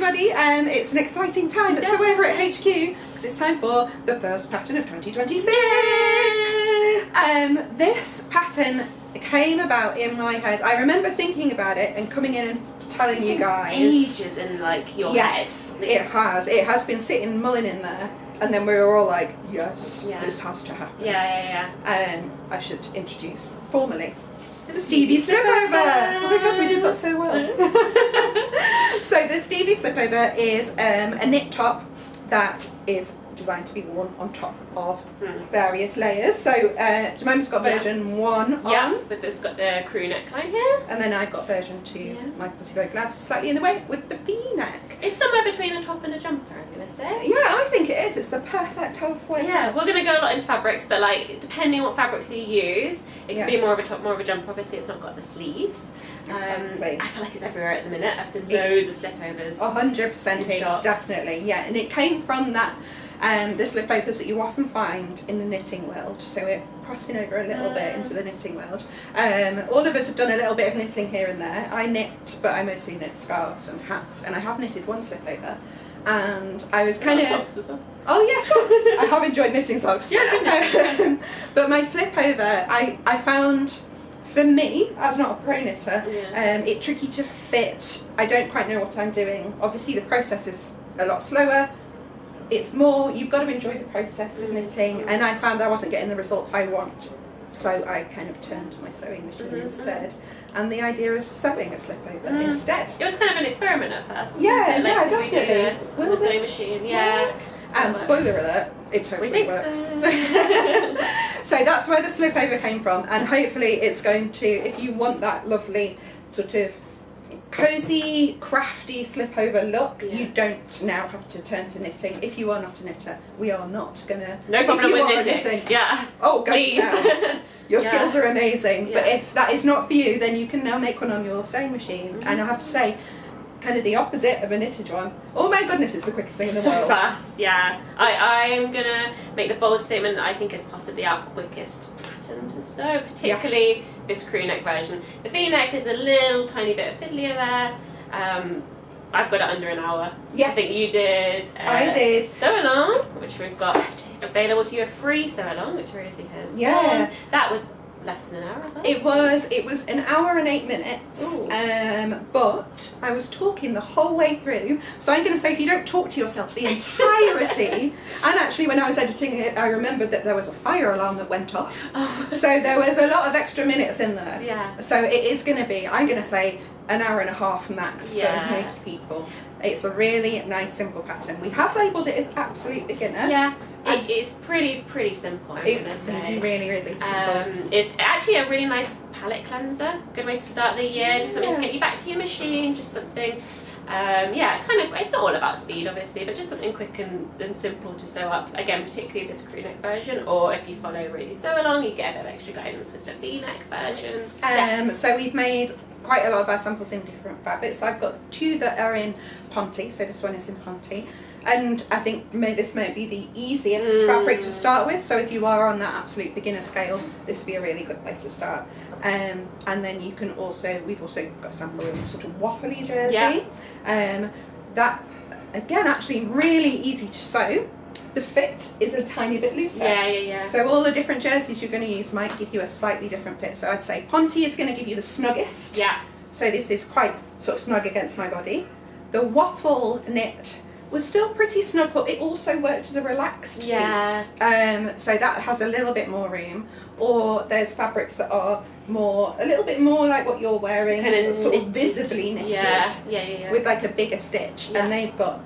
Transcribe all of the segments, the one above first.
everybody. It's an exciting time. Yeah. So we're over at HQ because it's time for the first pattern of 2026. This pattern came about in my head. I remember thinking about it and coming in and telling you guys. Ages in like your head. Yes, it has. It has been sitting mulling in there. And then we were all like, yes, this has to happen. Yeah. I should introduce formally the Stevie Slipover. Oh my god, we did that so well. So the Stevie Slipover is a knit top that is designed to be worn on top of various layers. So Jemima's got version 1 on. Yeah, but it's got the crew neckline here. And then I've got version 2, my pussy bow glass, slightly in the way with the V-neck. It's somewhere between a top and a jumper, I'm going to say. Yeah, I think it is. It's the perfect halfway. Yeah, we're going to go a lot into fabrics, but like depending on what fabrics you use, it can be more of a top, more of a jumper. Obviously, it's not got the sleeves. Exactly. I feel like it's everywhere at the minute. I've seen loads of slipovers. 100% it's definitely, yeah. And it came from that, the slipovers that you often find in the knitting world. So we're crossing over a little bit into the knitting world. All of us have done a little bit of knitting here and there. I knit, but I mostly knit scarves and hats, and I have knitted one slipover. And I was kind of socks as well. Oh yeah, socks. I have enjoyed knitting socks. Yeah, but my slipover, I found, for me, as not a pro knitter, it's tricky to fit. I don't quite know what I'm doing. Obviously the process is a lot slower. It's more, you've got to enjoy the process of knitting, and I found I wasn't getting the results I want. So I kind of turned to my sewing machine instead. And the idea of sewing a slipover instead. It was kind of an experiment at first, wasn't it? Like, yeah, definitely. With the sewing machine, And spoiler alert, it totally works. So. So that's where the slipover came from, and hopefully it's going to, if you want that lovely sort of cozy, crafty slipover look, you don't now have to turn to knitting. If you are not a knitter, we are not gonna. No problem with knitting. Yeah. Oh, go please. to town. Your skills are amazing, but if that is not for you, then you can now make one on your sewing machine. And I have to say, kind of the opposite of a knitted one. Oh my goodness, it's the quickest thing in the world. So fast, yeah. I'm gonna make the bold statement that I think is possibly our quickest pattern to sew, particularly this crew neck version. The V-neck is a little tiny bit fiddlier there. I've got it under an hour. Yes. I think you did. I did. Sew along, which we've got available to you, a free sew along, which Rosie has. Yeah. That was less than an hour as well. It was an hour and 8 minutes. But I was talking the whole way through. So I'm going to say, if you don't talk to yourself the entirety, and actually when I was editing it, I remembered that there was a fire alarm that went off. So there was a lot of extra minutes in there. Yeah. So it is going to be, I'm going to say, an hour and a half max for most people. It's a really nice simple pattern. We have labelled it as absolute beginner. Yeah, it's pretty simple, I'm going to say. Really, really simple. It's actually a really nice palette cleanser. Good way to start the year. Just something to get you back to your machine. Just something, kind of, it's not all about speed obviously, but just something quick and simple to sew up. Again, particularly this crew neck version, or if you follow Rosie Sew Along, you get a bit of extra guidance with the V-neck version. So we've made quite a lot of our samples in different fabrics. I've got 2 that are in Ponte, so this one is in Ponte, and I think this might be the easiest fabric to start with. So if you are on that absolute beginner scale, this would be a really good place to start. And then you can also, we've also got a sample in sort of waffly jersey. That again, actually really easy to sew. The fit is a tiny bit looser. Yeah. So all the different jerseys you're going to use might give you a slightly different fit. So I'd say Ponte is going to give you the snuggest. Yeah. So this is quite sort of snug against my body. The waffle knit was still pretty snug, but it also worked as a relaxed piece. So that has a little bit more room. Or there's fabrics that are a little bit more like what you're wearing, kind of sort of visibly knitted. Yeah. With like a bigger stitch, and they've got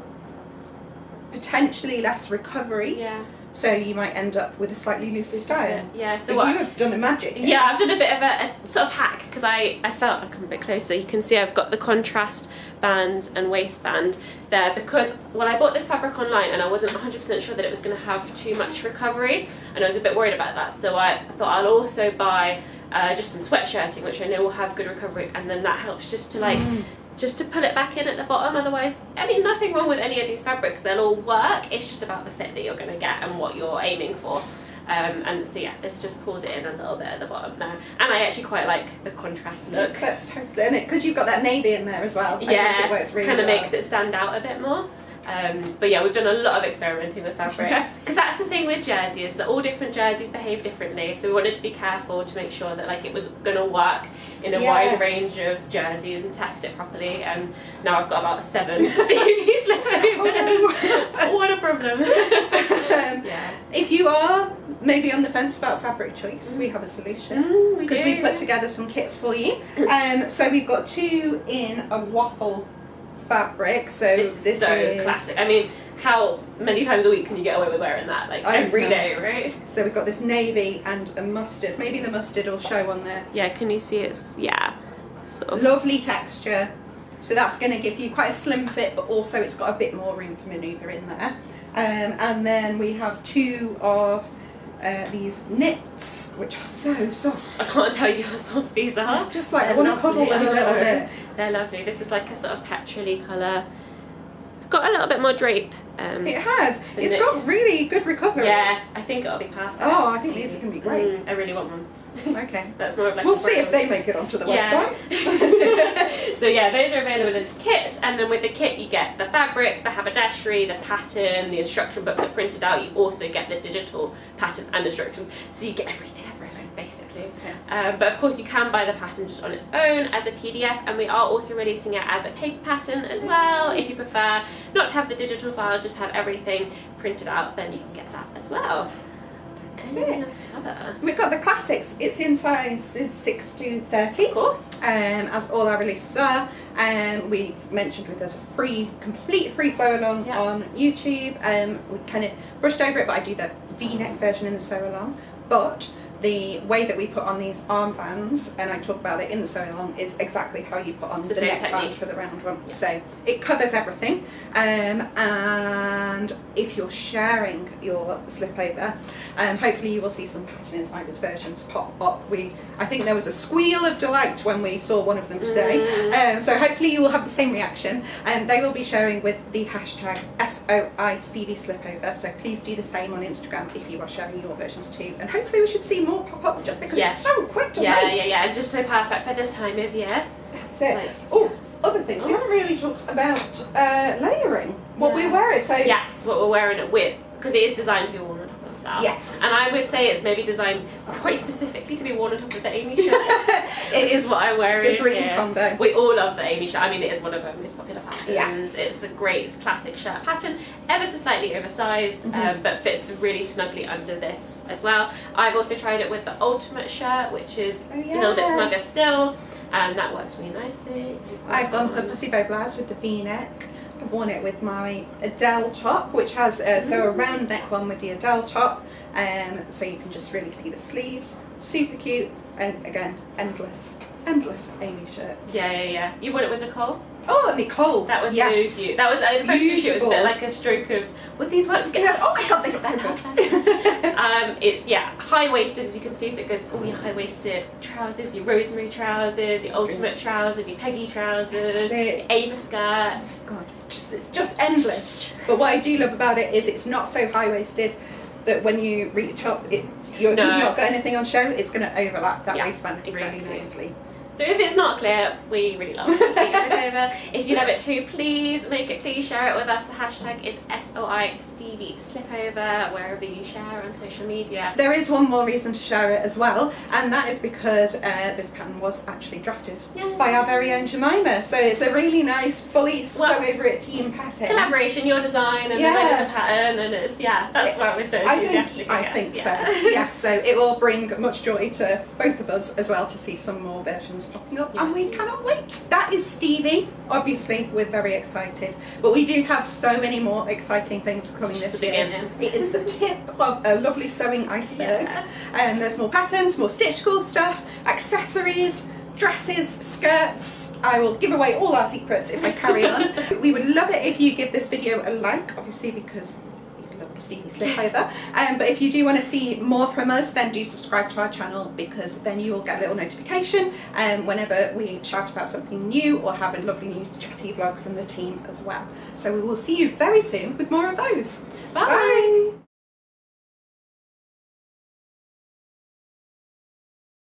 potentially less recovery. Yeah. So you might end up with a slightly looser style. Yeah. So you have done a magic. Yeah, I've done a bit of a sort of hack, because I felt, I'll come a bit closer, you can see I've got the contrast bands and waistband there, because when I bought this fabric online and I wasn't 100% sure that it was going to have too much recovery, and I was a bit worried about that, so I thought I'll also buy just some sweatshirting, which I know will have good recovery, and then that helps just to just to pull it back in at the bottom. Otherwise, I mean, nothing wrong with any of these fabrics, they'll all work, it's just about the fit that you're going to get and what you're aiming for. And so yeah, this just pulls it in a little bit at the bottom there. And I actually quite like the contrast look. That's totally in it, because you've got that navy in there as well. I think it works really kind of well. makes it stand out a bit more. But yeah, we've done a lot of experimenting with fabrics. Yes. Because that's the thing with jersey, is that all different jerseys behave differently. So we wanted to be careful to make sure that like it was going to work in a wide range of jerseys and test it properly. And now I've got about 7 Stevie Slipovers. What a problem. If you are maybe on the fence about fabric choice, we have a solution, because we put together some kits for you. So we've got 2 in a waffle fabric. So this is so classic. I mean, how many times a week can you get away with wearing that? Like every day, right? So we've got this navy and a mustard. Maybe the mustard will show on there. Yeah, can you see it's sort of lovely texture. So that's going to give you quite a slim fit, but also it's got a bit more room for manoeuvre in there. And then we have 2 of these knits, which are so soft. I can't tell you how soft these are. Just like I want to cuddle them a little bit. They're lovely. This is like a sort of petrol-y colour. It's got a little bit more drape. It has. It's got really good recovery. Yeah, I think it'll be perfect. Oh, I think these are going to be great. I really want one. Okay. That's more of like we'll see if they make it onto the website. So yeah, those are available as kits, and then with the kit you get the fabric, the haberdashery, the pattern, the instruction booklet printed out. You also get the digital pattern and instructions, so you get everything basically. But of course you can buy the pattern just on its own as a PDF, and we are also releasing it as a paper pattern as well. If you prefer not to have the digital files, just have everything printed out, then you can get that as well. Anything else to cover? We've got the classics. It's in sizes 6 to 30. Of course. As all our releases are. We've mentioned there's a complete free sew along on YouTube. We kind of brushed over it, but I do the V-neck version in the sew along. But the way that we put on these armbands, and I talk about it in the sew along, is exactly how you put on the neckband for the round one. Yeah. So it covers everything. And if you're sharing your slipover, hopefully you will see some pattern insiders versions pop up. I think there was a squeal of delight when we saw one of them today. So hopefully you will have the same reaction. They will be sharing with the hashtag SOI Stevie Slipover. So please do the same on Instagram if you are sharing your versions too. And hopefully we should see more pop up, just because it's so quick to make. Yeah, and just so perfect for this time of year. That's it. Other things. We haven't really talked about layering. What we wear it. So yes, what we're wearing it with, because it is designed to be worn on top of stuff. Yes. And I would say it's maybe designed quite specifically to be worn on top of the Amy shirt. It is what I'm wearing. The dream combo. We all love the Amy shirt. I mean, it is one of our most popular patterns. Yes. It's a great classic shirt pattern, ever so slightly oversized, but fits really snugly under this as well. I've also tried it with the ultimate shirt, which is a little bit snugger still. And that works really nicely. I've gone for Pussy Bow blouse with the V-neck. I've worn it with my Adele top, which has so a round neck one with the Adele top, so you can just really see the sleeves. Super cute, and again, endless Amy shirts. Yeah. You won it with Nicole? Oh, Nicole. That was so cute. That was a photo shoot. Was a bit like a stroke of would these work together? Yeah. Oh my god, they look so good. It's high waisted, as you can see. So it goes all your high waisted trousers, your rosemary trousers, your ultimate trousers, your Peggy trousers, your Ava skirts. God, it's just endless. But what I do love about it is it's not so high waisted that when you reach up, you've not got anything on show. It's going to overlap that waistband really nicely. So if it's not clear, we really love Stevie Slipover. If you love it too, please share it with us. The hashtag is SOI Stevie Slipover, wherever you share on social media. There is one more reason to share it as well, and that is because this pattern was actually drafted by our very own Jemima. So it's a really nice, fully sew over it team pattern. Collaboration, your design and the pattern, and that's why we're so enthusiastic. I think so. Yeah, so it will bring much joy to both of us as well to see some more versions popping up, and we cannot wait. That is Stevie. Obviously we're very excited, but we do have so many more exciting things coming this year. It is the tip of a lovely sewing iceberg, and there's more patterns, more stitch cool stuff, accessories, dresses, skirts. I will give away all our secrets if I carry on. We would love it if you give this video a like, obviously, because the Stevie Slipover. But if you do want to see more from us, then do subscribe to our channel, because then you will get a little notification whenever we shout about something new or have a lovely new chatty vlog from the team as well. So we will see you very soon with more of those. Bye.